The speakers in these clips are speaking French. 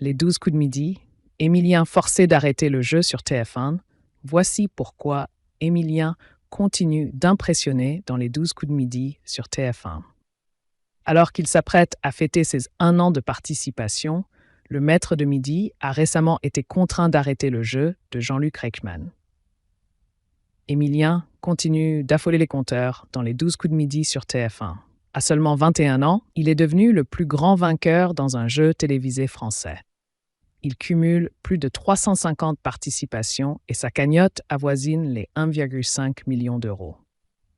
Les 12 coups de midi, Émilien forcé d'arrêter le jeu sur TF1. Voici pourquoi Émilien continue d'impressionner dans les 12 coups de midi sur TF1. Alors qu'il s'apprête à fêter ses 1 an de participation, le maître de midi a récemment été contraint d'arrêter le jeu de Jean-Luc Reichmann. Émilien continue d'affoler les compteurs dans les 12 coups de midi sur TF1. À seulement 21 ans, il est devenu le plus grand vainqueur dans un jeu télévisé français. Il cumule plus de 350 participations et sa cagnotte avoisine les 1,5 million d'euros.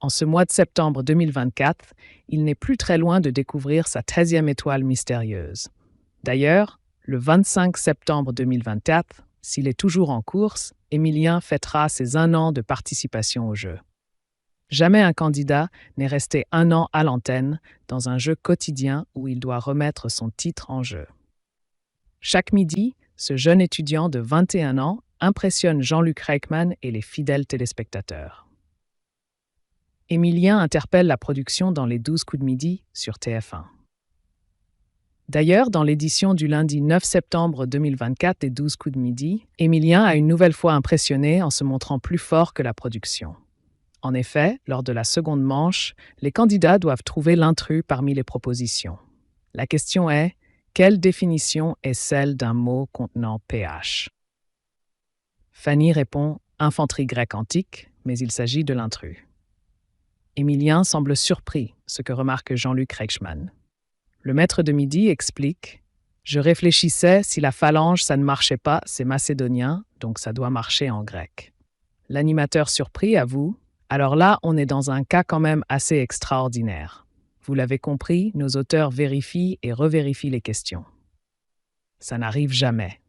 En ce mois de septembre 2024, il n'est plus très loin de découvrir sa 13e étoile mystérieuse. D'ailleurs, le 25 septembre 2024, s'il est toujours en course, Émilien fêtera ses 1 an de participation au jeu. Jamais un candidat n'est resté 1 an à l'antenne dans un jeu quotidien où il doit remettre son titre en jeu. Chaque midi, ce jeune étudiant de 21 ans impressionne Jean-Luc Reichmann et les fidèles téléspectateurs. Émilien interpelle la production dans les 12 coups de midi sur TF1. D'ailleurs, dans l'édition du lundi 9 septembre 2024 des 12 coups de midi, Émilien a une nouvelle fois impressionné en se montrant plus fort que la production. En effet, lors de la seconde manche, les candidats doivent trouver l'intrus parmi les propositions. La question est: quelle définition est celle d'un mot contenant PH? Fanny répond infanterie grecque antique, mais il s'agit de l'intrus. Émilien semble surpris, ce que remarque Jean-Luc Reichmann. Le maître de midi explique: je réfléchissais, si la phalange ça ne marchait pas, c'est macédonien, donc ça doit marcher en grec. L'animateur surpris avoue: alors là, on est dans un cas quand même assez extraordinaire. Vous l'avez compris, nos auteurs vérifient et revérifient les questions. Ça n'arrive jamais.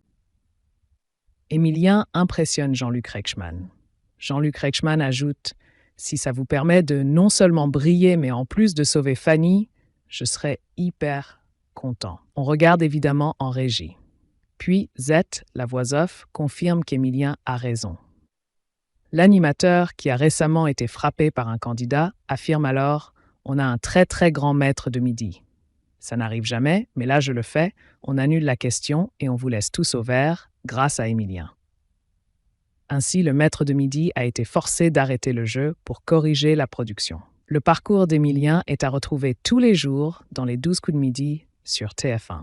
Émilien impressionne Jean-Luc Reichmann. Jean-Luc Reichmann ajoute: si ça vous permet de non seulement briller, mais en plus de sauver Fanny, je serais hyper content. On regarde évidemment en régie. Puis Z, la voix off, confirme qu'Émilien a raison. L'animateur, qui a récemment été frappé par un candidat, affirme alors: on a un très très grand maître de midi. Ça n'arrive jamais, mais là je le fais, on annule la question et on vous laisse tous au vert grâce à Émilien. Ainsi, le maître de midi a été forcé d'arrêter le jeu pour corriger la production. Le parcours d'Émilien est à retrouver tous les jours dans les 12 coups de midi sur TF1.